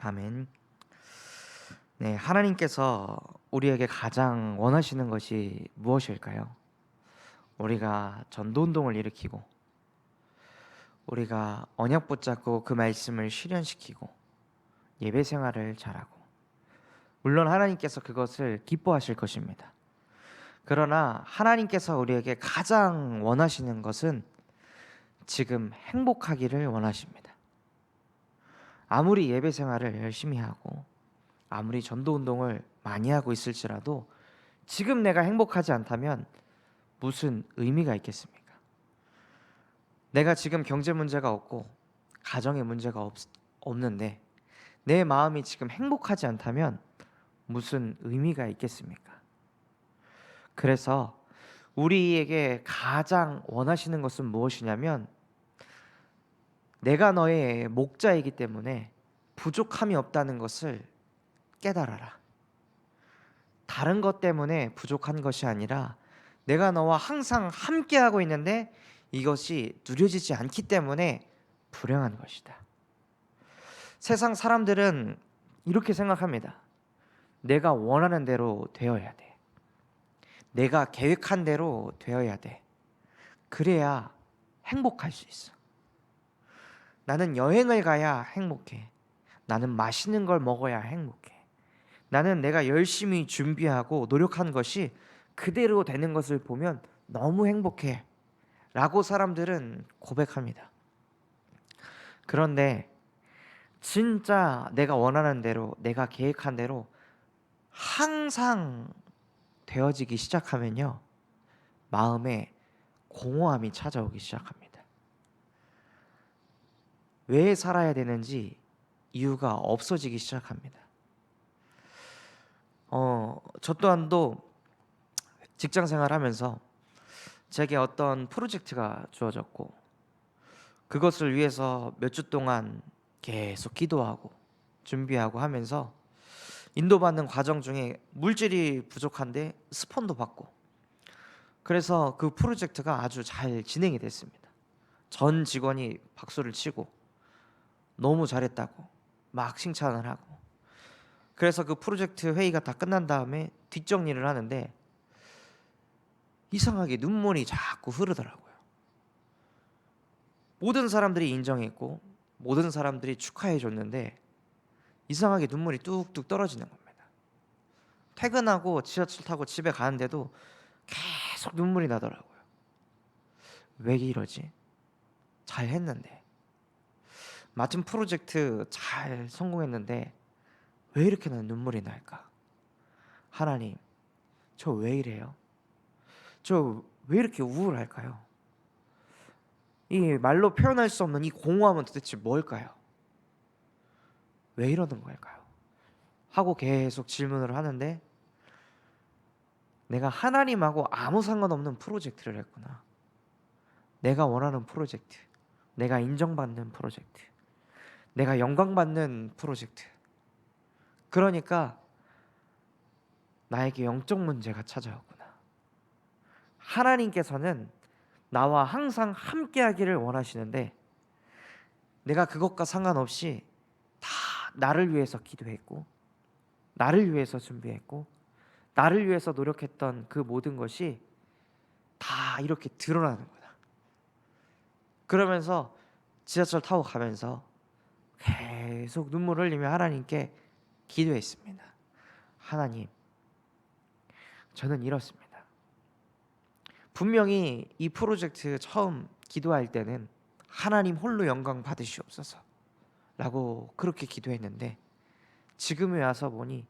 아멘. 네, 하나님께서 우리에게 가장 원하시는 것이 무엇일까요? 우리가 전도운동을 일으키고, 우리가 언약 붙잡고 그 말씀을 실현시키고, 예배 생활을 잘하고, 물론 하나님께서 그것을 기뻐하실 것입니다. 그러나 하나님께서 우리에게 가장 원하시는 것은 지금 행복하기를 원하십니다. 아무리 예배 생활을 열심히 하고, 아무리 전도운동을 많이 하고 있을지라도 지금 내가 행복하지 않다면 무슨 의미가 있겠습니까? 내가 지금 경제 문제가 없고 가정에 문제가 없는데 내 마음이 지금 행복하지 않다면 무슨 의미가 있겠습니까? 그래서 우리에게 가장 원하시는 것은 무엇이냐면, 내가 너의 목자이기 때문에 부족함이 없다는 것을 깨달아라. 다른 것 때문에 부족한 것이 아니라 내가 너와 항상 함께하고 있는데 이것이 누려지지 않기 때문에 불행한 것이다. 세상 사람들은 이렇게 생각합니다. 내가 원하는 대로 되어야 돼. 내가 계획한 대로 되어야 돼. 그래야 행복할 수 있어. 나는 여행을 가야 행복해. 나는 맛있는 걸 먹어야 행복해. 나는 내가 열심히 준비하고 노력한 것이 그대로 되는 것을 보면 너무 행복해 라고 사람들은 고백합니다. 그런데 진짜 내가 원하는 대로, 내가 계획한 대로 항상 되어지기 시작하면요, 마음에 공허함이 찾아오기 시작합니다. 왜 살아야 되는지 이유가 없어지기 시작합니다. 저 또한도 직장 생활하면서 제게 어떤 프로젝트가 주어졌고, 그것을 위해서 몇 주 동안 계속 기도하고 준비하고 하면서 인도받는 과정 중에 물질이 부족한데 스폰도 받고, 그래서 그 프로젝트가 아주 잘 진행이 됐습니다. 전 직원이 박수를 치고 너무 잘했다고 막 칭찬을 하고, 그래서 그 프로젝트 회의가 다 끝난 다음에 뒷정리를 하는데 이상하게 눈물이 자꾸 흐르더라고요. 모든 사람들이 인정했고 모든 사람들이 축하해 줬는데 이상하게 눈물이 뚝뚝 떨어지는 겁니다. 퇴근하고 지하철 타고 집에 가는데도 계속 눈물이 나더라고요. 왜 이러지? 잘 했는데, 맡은 프로젝트 잘 성공했는데 왜 이렇게 난 눈물이 날까? 하나님, 저 왜 이래요? 저 왜 이렇게 우울할까요? 이 말로 표현할 수 없는 이 공허함은 도대체 뭘까요? 왜 이러는 걸까요? 하고 계속 질문을 하는데 내가 하나님하고 아무 상관없는 프로젝트를 했구나. 내가 원하는 프로젝트, 내가 인정받는 프로젝트, 내가 영광받는 프로젝트. 그러니까 나에게 영적 문제가 찾아오구나. 하나님께서는 나와 항상 함께하기를 원하시는데 내가 그것과 상관없이 다 나를 위해서 기도했고, 나를 위해서 준비했고, 나를 위해서 노력했던 그 모든 것이 다 이렇게 드러나는 거다. 그러면서 지하철 타고 가면서 계속 눈물 흘리며 하나님께 기도했습니다. 하나님, 저는 이렇습니다. 분명히 이 프로젝트 처음 기도할 때는 하나님 홀로 영광 받으시옵소서 라고 그렇게 기도했는데 지금에 와서 보니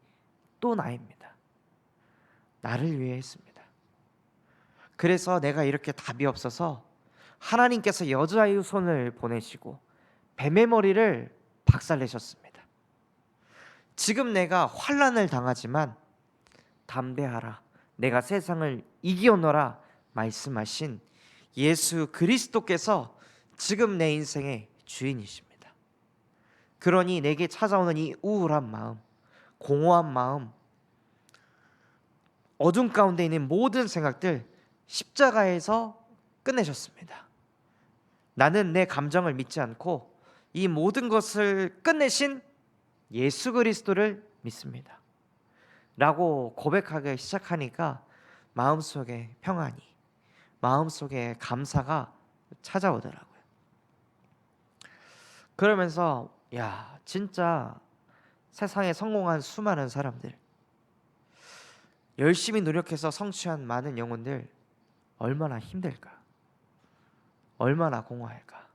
또 나입니다. 나를 위해 했습니다. 그래서 내가 이렇게 답이 없어서 하나님께서 여자의 손을 보내시고 뱀의 머리를 박살내셨습니다. 지금 내가 환난을 당하지만 담대하라, 내가 세상을 이기었노라 말씀하신 예수 그리스도께서 지금 내 인생의 주인이십니다. 그러니 내게 찾아오는 이 우울한 마음, 공허한 마음, 어둠 가운데 있는 모든 생각들 십자가에서 끝내셨습니다. 나는 내 감정을 믿지 않고 이 모든 것을 끝내신 예수 그리스도를 믿습니다 라고 고백하기 시작하니까 마음속에 평안이, 마음속에 감사가 찾아오더라고요. 그러면서 야, 진짜 세상에 성공한 수많은 사람들, 열심히 노력해서 성취한 많은 영혼들 얼마나 힘들까? 얼마나 공허할까?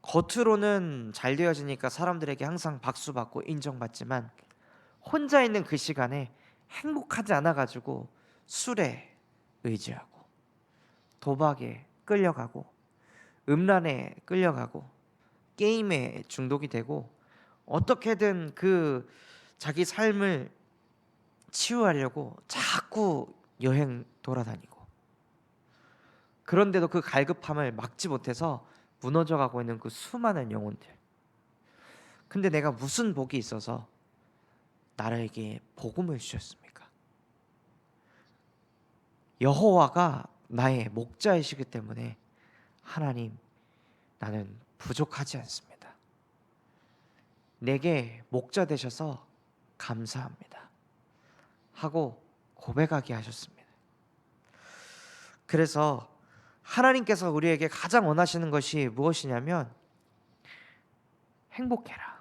겉으로는 잘 되어지니까 사람들에게 항상 박수 받고 인정받지만 혼자 있는 그 시간에 행복하지 않아 가지고 술에 의지하고 도박에 끌려가고 음란에 끌려가고 게임에 중독이 되고 어떻게든 그 자기 삶을 치유하려고 자꾸 여행 돌아다니고, 그런데도 그 갈급함을 막지 못해서 무너져 가고 있는 그 수많은 영혼들. 근데 내가 무슨 복이 있어서 나에게 복음을 주셨습니까? 여호와가 나의 목자이시기 때문에 하나님, 나는 부족하지 않습니다. 내게 목자 되셔서 감사합니다 하고 고백하게 하셨습니다. 그래서 하나님께서 우리에게 가장 원하시는 것이 무엇이냐면 행복해라.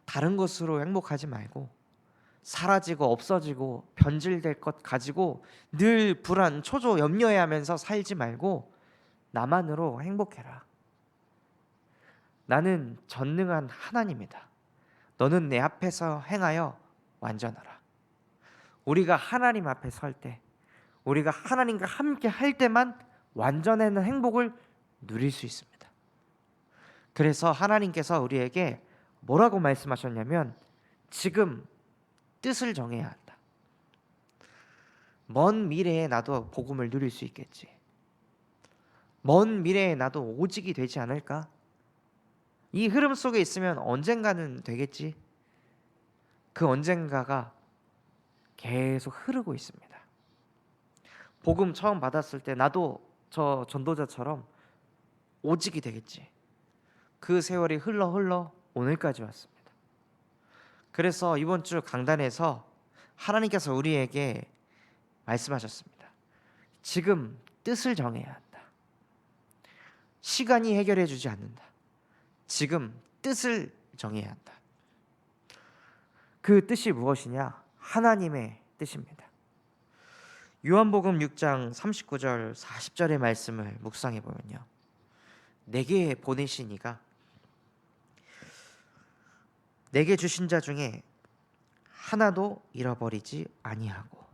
다른 것으로 행복하지 말고 사라지고 없어지고 변질될 것 가지고 늘 불안, 초조, 염려해하면서 살지 말고 나만으로 행복해라. 나는 전능한 하나님이다. 너는 내 앞에서 행하여 완전하라. 우리가 하나님 앞에 설 때, 우리가 하나님과 함께 할 때만 완전한 행복을 누릴 수 있습니다. 그래서 하나님께서 우리에게 뭐라고 말씀하셨냐면 지금 뜻을 정해야 한다. 먼 미래에 나도 복음을 누릴 수 있겠지. 먼 미래에 나도 오직이 되지 않을까? 이 흐름 속에 있으면 언젠가는 되겠지. 그 언젠가가 계속 흐르고 있습니다. 복음 처음 받았을 때 나도 저 전도자처럼 오직이 되겠지. 그 세월이 흘러 오늘까지 왔습니다. 그래서 이번 주 강단에서 하나님께서 우리에게 말씀하셨습니다. 지금 뜻을 정해야 한다. 시간이 해결해 주지 않는다. 지금 뜻을 정해야 한다. 그 뜻이 무엇이냐? 하나님의 뜻입니다. 요한복음 6장 39절 40절의 말씀을 묵상해 보면요, 내게 보내신 이가 내게 주신 자 중에 하나도 잃어버리지 아니하고,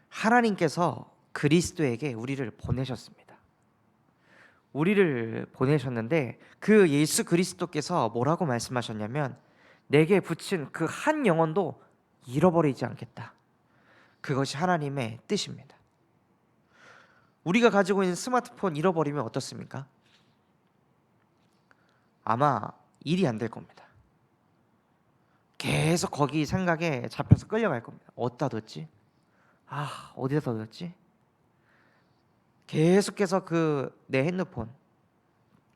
하나님께서 그리스도에게 우리를 보내셨습니다. 우리를 보내셨는데 그 예수 그리스도께서 뭐라고 말씀하셨냐면 내게 붙인 그 한 영혼도 잃어버리지 않겠다. 그것이 하나님의 뜻입니다. 우리가 가지고 있는 스마트폰 잃어버리면 어떻습니까? 아마 일이 안 될 겁니다. 계속 거기 생각에 잡혀서 끌려갈 겁니다. 어디다 뒀지? 어디다 뒀지? 계속해서 그 내 핸드폰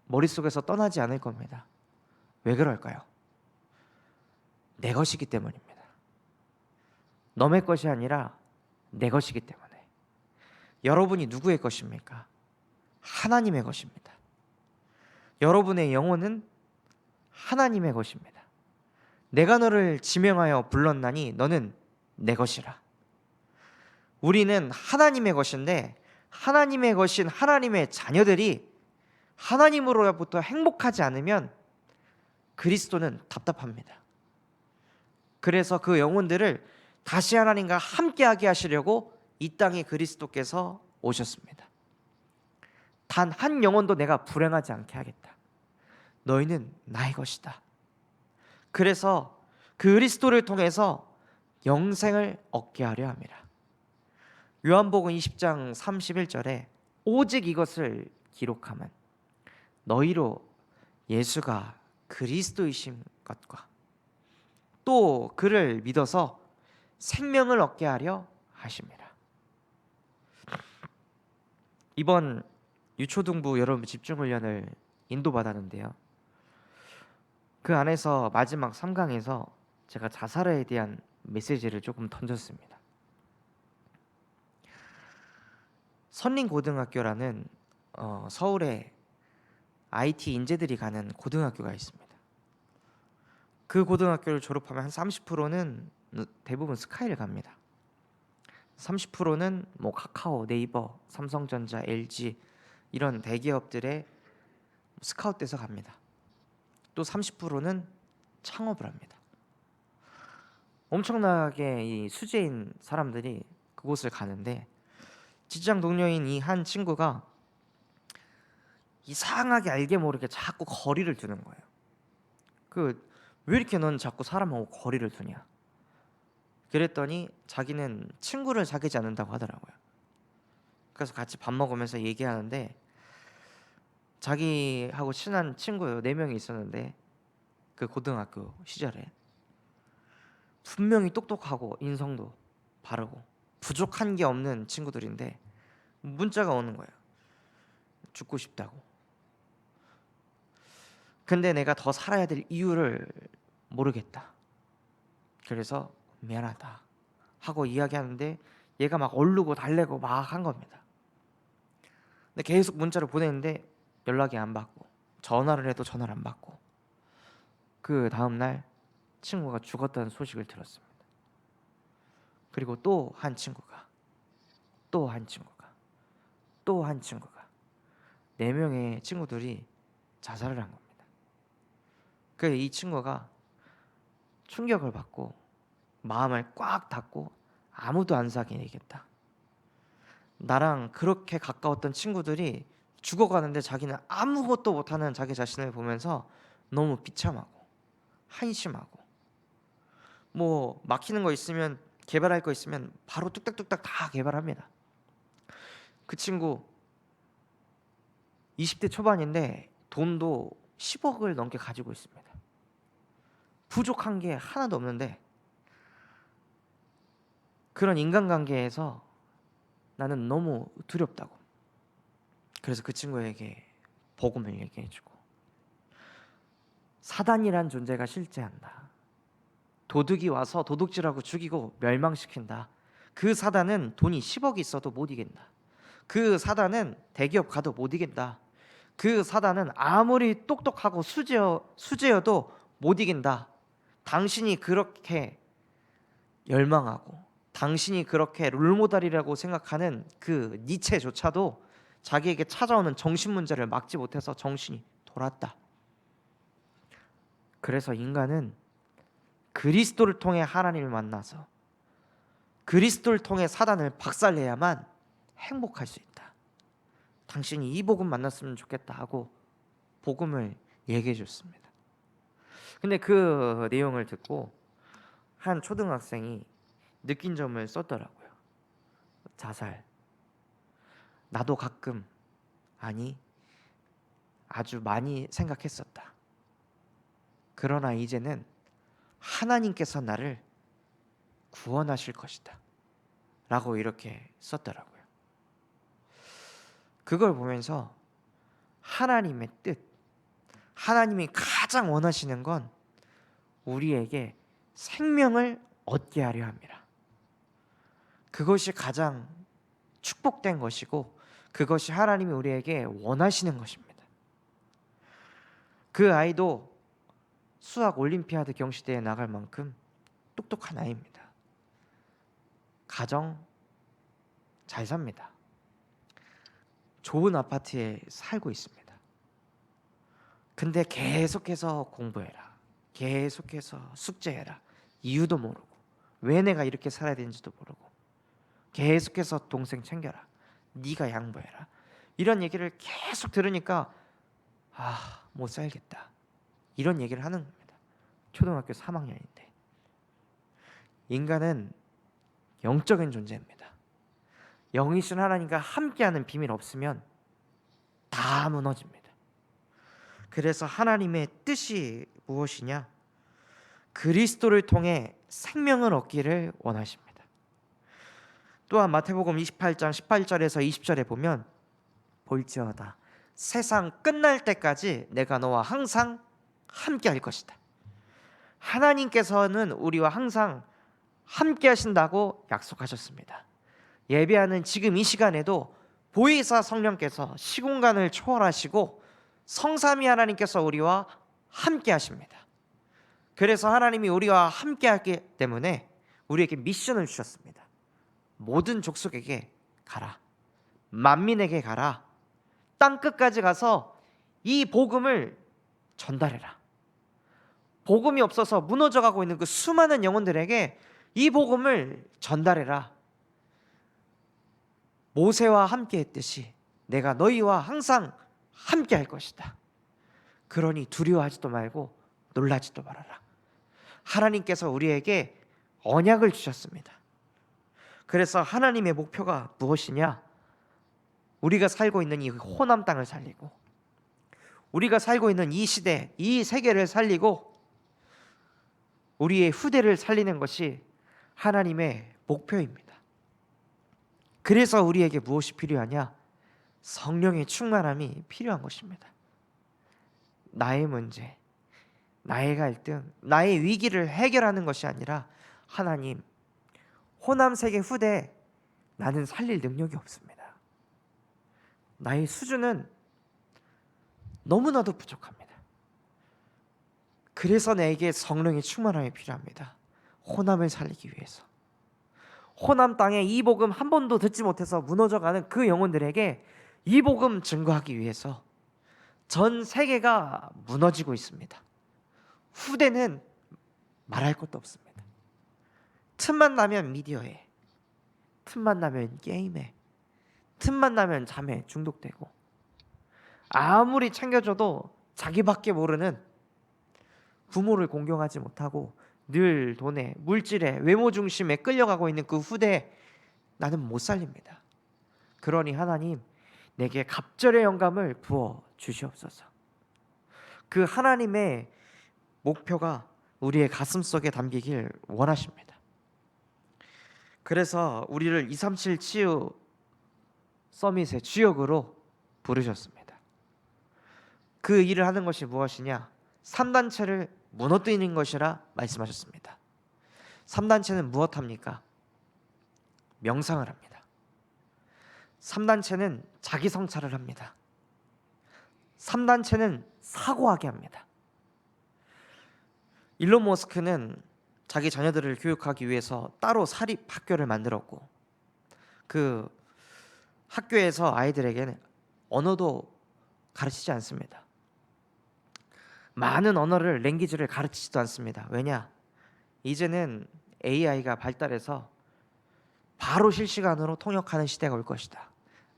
머릿속에서 떠나지 않을 겁니다. 왜 그럴까요? 내 것이기 때문입니다. 너의 것이 아니라 내 것이기 때문에. 여러분이 누구의 것입니까? 하나님의 것입니다. 여러분의 영혼은 하나님의 것입니다. 내가 너를 지명하여 불렀나니 너는 내 것이라. 우리는 하나님의 것인데 하나님의 것인 하나님의 자녀들이 하나님으로부터 행복하지 않으면 그리스도는 답답합니다. 그래서 그 영혼들을 다시 하나님과 함께하게 하시려고 이 땅에 그리스도께서 오셨습니다. 단 한 영혼도 내가 불행하지 않게 하겠다. 너희는 나의 것이다. 그래서 그리스도를 통해서 영생을 얻게 하려 함이라. 요한복음 20장 31절에 오직 이것을 기록함은 너희로 예수가 그리스도이신 것과 또 그를 믿어서 생명을 얻게 하려 하심이라. 이번 유초등부 여러분 집중훈련을 인도받았는데요, 그 안에서 마지막 3강에서 제가 자살에 대한 메시지를 조금 던졌습니다. 선림고등학교라는 서울에 IT 인재들이 가는 고등학교가 있습니다. 그 고등학교를 졸업하면 한 30%는 대부분 스카이를 갑니다. 30%는 뭐 카카오, 네이버, 삼성전자, LG 이런 대기업들의 스카웃돼서 갑니다. 또 30%는 창업을 합니다. 엄청나게 이 수재인 사람들이 그곳을 가는데, 직장 동료인 이 한 친구가 이상하게 알게 모르게 자꾸 거리를 두는 거예요. 왜 이렇게 넌 자꾸 사람하고 거리를 두냐? 그랬더니 자기는 친구를 사귀지 않는다고 하더라고요. 그래서 같이 밥 먹으면서 얘기하는데, 자기하고 친한 친구 4명이 있었는데 그 고등학교 시절에 분명히 똑똑하고 인성도 바르고 부족한 게 없는 친구들인데 문자가 오는 거예요. 죽고 싶다고. 근데 내가 더 살아야 될 이유를 모르겠다. 그래서 미안하다 하고 이야기하는데 얘가 막 얼르고 달래고 막 한 겁니다. 근데 계속 문자를 보내는데 연락이 안 받고, 전화를 해도 전화를 안 받고, 그 다음날 친구가 죽었다는 소식을 들었습니다. 그리고 또 한 친구가, 또 한 친구가, 또 한 친구가, 4명의 친구들이 자살을 한 겁니다. 이 친구가 충격을 받고 마음을 꽉 닫고 아무도 안 사귀겠다. 나랑 그렇게 가까웠던 친구들이 죽어가는데 자기는 아무것도 못하는 자기 자신을 보면서 너무 비참하고 한심하고, 뭐 막히는 거 있으면, 개발할 거 있으면 바로 뚝딱뚝딱 다 개발합니다. 그 친구 20대 초반인데 돈도 10억을 넘게 가지고 있습니다. 부족한 게 하나도 없는데, 그런 인간관계에서 나는 너무 두렵다고. 그래서 그 친구에게 복음을 얘기해주고, 사단이란 존재가 실제한다. 도둑이 와서 도둑질하고 죽이고 멸망시킨다. 그 사단은 돈이 10억이 있어도 못 이긴다. 그 사단은 대기업 가도 못 이긴다. 그 사단은 아무리 똑똑하고 수재여도 못 이긴다. 당신이 그렇게 열망하고 당신이 그렇게 롤모델이라고 생각하는 그 니체조차도 자기에게 찾아오는 정신 문제를 막지 못해서 정신이 돌았다. 그래서 인간은 그리스도를 통해 하나님을 만나서 그리스도를 통해 사단을 박살내야만 행복할 수 있다. 당신이 이 복음 만났으면 좋겠다 하고 복음을 얘기해 줬습니다. 근데 그 내용을 듣고 한 초등학생이 느낀 점을 썼더라고요. 자살. 나도 가끔, 아니 아주 많이 생각했었다. 그러나 이제는 하나님께서 나를 구원하실 것이다 라고 이렇게 썼더라고요. 그걸 보면서 하나님의 뜻, 하나님이 가장 원하시는 건 우리에게 생명을 얻게 하려 함이라. 그것이 가장 축복된 것이고 그것이 하나님이 우리에게 원하시는 것입니다. 그 아이도 수학 올림피아드 경시대회에 나갈 만큼 똑똑한 아이입니다. 가정 잘 삽니다. 좋은 아파트에 살고 있습니다. 근데 계속해서 공부해라, 계속해서 숙제해라, 이유도 모르고 왜 내가 이렇게 살아야 되는지도 모르고 계속해서 동생 챙겨라, 네가 양보해라, 이런 얘기를 계속 들으니까 못 살겠다, 이런 얘기를 하는 겁니다. 초등학교 3학년인데. 인간은 영적인 존재입니다. 영이신 하나님과 함께하는 비밀 없으면 다 무너집니다. 그래서 하나님의 뜻이 무엇이냐? 그리스도를 통해 생명을 얻기를 원하십니다. 또한 마태복음 28장 18절에서 20절에 보면 볼지어다 세상 끝날 때까지 내가 너와 항상 함께 할 것이다. 하나님께서는 우리와 항상 함께 하신다고 약속하셨습니다. 예배하는 지금 이 시간에도 보혜사 성령께서 시공간을 초월하시고 성삼위 하나님께서 우리와 함께 하십니다. 그래서 하나님이 우리와 함께 하기 때문에 우리에게 미션을 주셨습니다. 모든 족속에게 가라. 만민에게 가라. 땅 끝까지 가서 이 복음을 전달해라. 복음이 없어서 무너져가고 있는 그 수많은 영혼들에게 이 복음을 전달해라. 모세와 함께 했듯이 내가 너희와 항상 함께 할 것이다. 그러니 두려워하지도 말고 놀라지도 말아라. 하나님께서 우리에게 언약을 주셨습니다. 그래서 하나님의 목표가 무엇이냐? 우리가 살고 있는 이 호남 땅을 살리고, 우리가 살고 있는 이 시대, 이 세계를 살리고, 우리의 후대를 살리는 것이 하나님의 목표입니다. 그래서 우리에게 무엇이 필요하냐? 성령의 충만함이 필요한 것입니다. 나의 문제, 나의 갈등, 나의 위기를 해결하는 것이 아니라 하나님, 호남 세계 후대 나는 살릴 능력이 없습니다. 나의 수준은 너무나도 부족합니다. 그래서 내게 성령의 충만함이 필요합니다. 호남을 살리기 위해서. 호남 땅에 이 복음 한 번도 듣지 못해서 무너져가는 그 영혼들에게 이 복음 증거하기 위해서 전 세계가 무너지고 있습니다. 후대는 말할 것도 없습니다. 틈만 나면 미디어에, 틈만 나면 게임에, 틈만 나면 잠에 중독되고, 아무리 챙겨줘도 자기밖에 모르는, 부모를 공경하지 못하고 늘 돈에, 물질에, 외모 중심에 끌려가고 있는 그 후대에 나는 못 살립니다. 그러니 하나님, 내게 갑절의 영감을 부어 주시옵소서. 그 하나님의 목표가 우리의 가슴속에 담기길 원하십니다. 그래서 우리를 237 치유 서밋의 주역으로 부르셨습니다. 그 일을 하는 것이 무엇이냐? 3단체를 무너뜨리는 것이라 말씀하셨습니다. 3단체는 무엇합니까? 명상을 합니다. 3단체는 자기 성찰을 합니다. 3단체는 사고하게 합니다. 일론 머스크는 자기 자녀들을 교육하기 위해서 따로 사립 학교를 만들었고, 그 학교에서 아이들에게는 언어도 가르치지 않습니다. 많은 언어를, 랭귀지를 가르치지도 않습니다. 왜냐? 이제는 AI가 발달해서 바로 실시간으로 통역하는 시대가 올 것이다.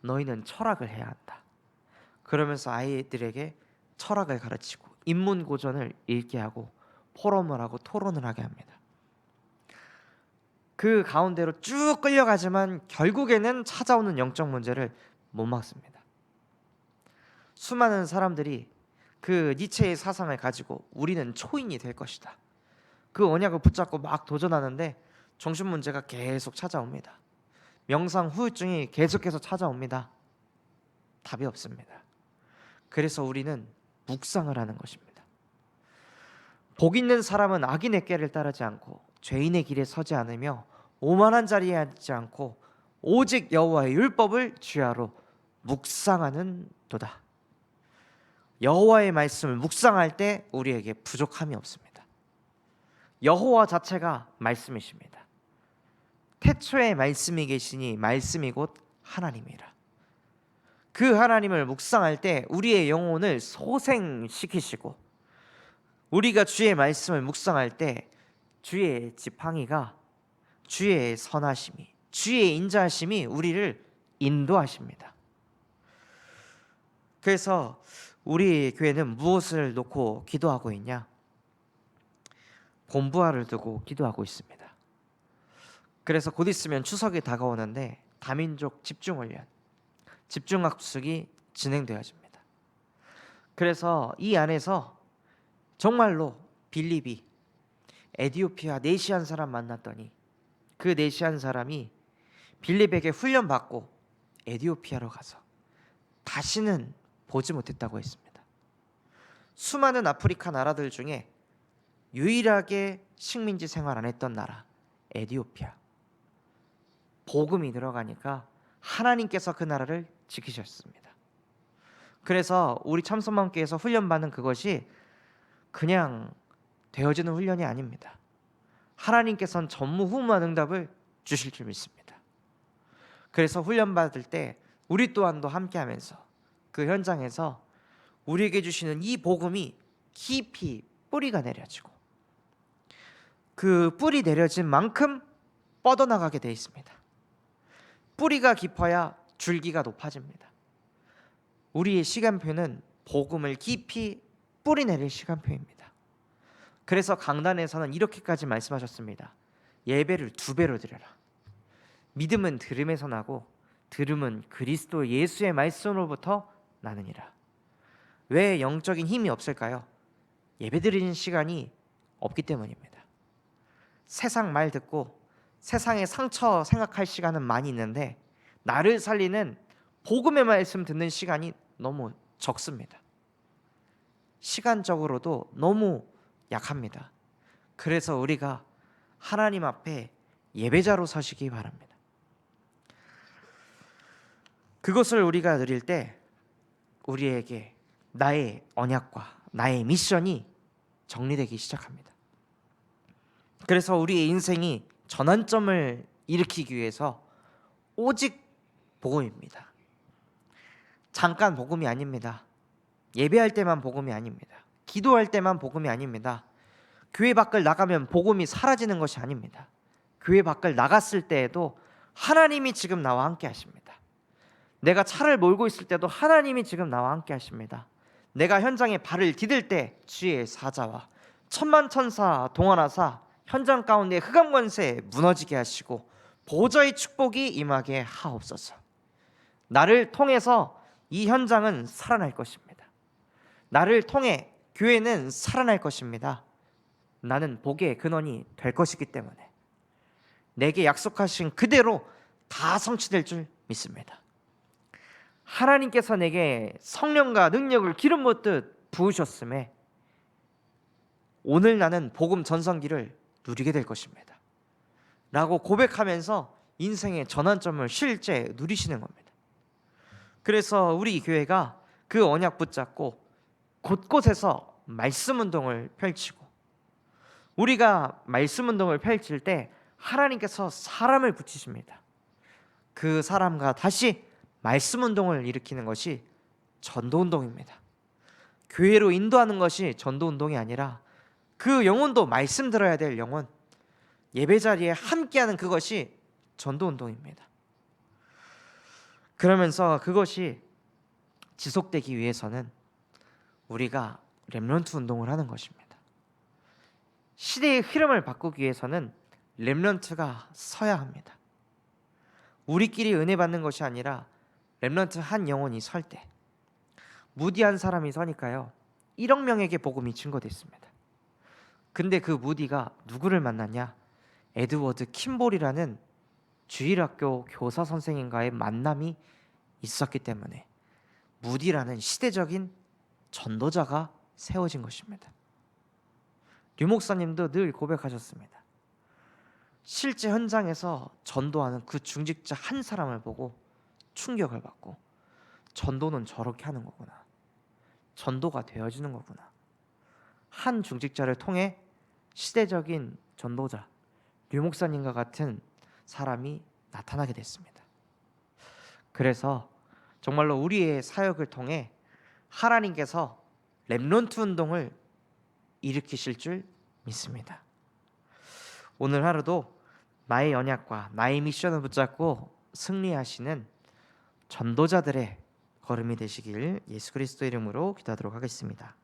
너희는 철학을 해야 한다. 그러면서 아이들에게 철학을 가르치고 인문고전을 읽게 하고 포럼을 하고 토론을 하게 합니다. 그 가운데로 쭉 끌려가지만 결국에는 찾아오는 영적 문제를 못 막습니다. 수많은 사람들이 그 니체의 사상을 가지고 우리는 초인이 될 것이다, 그 언약을 붙잡고 막 도전하는데 정신 문제가 계속 찾아옵니다. 명상 후유증이 계속해서 찾아옵니다. 답이 없습니다. 그래서 우리는 묵상을 하는 것입니다. 복 있는 사람은 악인의 꾀를 따르지 않고 죄인의 길에 서지 않으며 오만한 자리에 앉지 않고 오직 여호와의 율법을 주야로 묵상하는 도다. 여호와의 말씀을 묵상할 때 우리에게 부족함이 없습니다. 여호와 자체가 말씀이십니다. 태초에 말씀이 계시니 말씀이 곧 하나님이라. 그 하나님을 묵상할 때 우리의 영혼을 소생시키시고, 우리가 주의 말씀을 묵상할 때 주의 지팡이가, 주의 선하심이, 주의 인자하심이 우리를 인도하십니다. 그래서 우리 교회는 무엇을 놓고 기도하고 있냐? 본부화를 두고 기도하고 있습니다. 그래서 곧 있으면 추석이 다가오는데 다민족 집중훈련, 집중학습이 진행되어집니다. 그래서 이 안에서 정말로 빌립이 에티오피아 네시안 사람 만났더니 그 네시안 사람이 빌립에게 훈련받고 에티오피아로 가서 다시는 보지 못했다고 했습니다. 수많은 아프리카 나라들 중에 유일하게 식민지 생활 안 했던 나라 에티오피아. 복음이 들어가니까 하나님께서 그 나라를 지키셨습니다. 그래서 우리 참선맘교회에서 훈련받는 그것이 그냥 되어지는 훈련이 아닙니다. 하나님께서는 전무후무한 응답을 주실 줄 믿습니다. 그래서 훈련받을 때 우리 또한도 함께하면서 그 현장에서 우리에게 주시는 이 복음이 깊이 뿌리가 내려지고 그 뿌리 내려진 만큼 뻗어나가게 되어 있습니다. 뿌리가 깊어야 줄기가 높아집니다. 우리의 시간표는 복음을 깊이 뿌리 내릴 시간표입니다. 그래서 강단에서는 이렇게까지 말씀하셨습니다. 예배를 2배로 드려라. 믿음은 들음에서 나고 들음은 그리스도 예수의 말씀으로부터 나느니라. 왜 영적인 힘이 없을까요? 예배드리는 시간이 없기 때문입니다. 세상 말 듣고 세상의 상처 생각할 시간은 많이 있는데 나를 살리는 복음의 말씀 듣는 시간이 너무 적습니다. 시간적으로도 너무 약합니다. 그래서 우리가 하나님 앞에 예배자로 서시기 바랍니다. 그것을 우리가 누릴 때 우리에게 나의 언약과 나의 미션이 정리되기 시작합니다. 그래서 우리의 인생이 전환점을 일으키기 위해서 오직 복음입니다. 잠깐 복음이 아닙니다. 예배할 때만 복음이 아닙니다. 기도할 때만 복음이 아닙니다. 교회 밖을 나가면 복음이 사라지는 것이 아닙니다. 교회 밖을 나갔을 때에도 하나님이 지금 나와 함께 하십니다. 내가 차를 몰고 있을 때도 하나님이 지금 나와 함께 하십니다. 내가 현장에 발을 디딜 때 주의 사자와 천만천사 동원하사 현장 가운데 흑암 권세 무너지게 하시고 보좌의 축복이 임하게 하옵소서. 나를 통해서 이 현장은 살아날 것입니다. 나를 통해 교회는 살아날 것입니다. 나는 복의 근원이 될 것이기 때문에 내게 약속하신 그대로 다 성취될 줄 믿습니다. 하나님께서 내게 성령과 능력을 기름 붓듯 부으셨음에 오늘 나는 복음 전성기를 누리게 될 것입니다 라고 고백하면서 인생의 전환점을 실제 누리시는 겁니다. 그래서 우리 교회가 그 언약 붙잡고 곳곳에서 말씀 운동을 펼치고 우리가 말씀 운동을 펼칠 때 하나님께서 사람을 붙이십니다. 그 사람과 다시 말씀 운동을 일으키는 것이 전도 운동입니다. 교회로 인도하는 것이 전도 운동이 아니라 그 영혼도 말씀 들어야 될 영혼, 예배 자리에 함께하는 그것이 전도 운동입니다. 그러면서 그것이 지속되기 위해서는 우리가 렘넌트 운동을 하는 것입니다. 시대의 흐름을 바꾸기 위해서는 렘넌트가 서야 합니다. 우리끼리 은혜 받는 것이 아니라 렘넌트 한 영혼이 설 때 무디 한 사람이 서니까요 1억 명에게 복음이 증거됐습니다. 근데 그 무디가 누구를 만났냐? 에드워드 킴볼이라는 주일학교 교사 선생님과의 만남이 있었기 때문에 무디라는 시대적인 전도자가 세워진 것입니다. 류 목사님도 늘 고백하셨습니다. 실제 현장에서 전도하는 그 중직자 한 사람을 보고 충격을 받고 전도는 저렇게 하는 거구나. 전도가 되어지는 거구나. 한 중직자를 통해 시대적인 전도자 류 목사님과 같은 사람이 나타나게 됐습니다. 그래서 정말로 우리의 사역을 통해 하나님께서 렘넌트 운동을 일으키실 줄 믿습니다. 오늘 하루도 나의 언약과 나의 미션을 붙잡고 승리하시는 전도자들의 걸음이 되시길 예수 그리스도 이름으로 기도하도록 하겠습니다.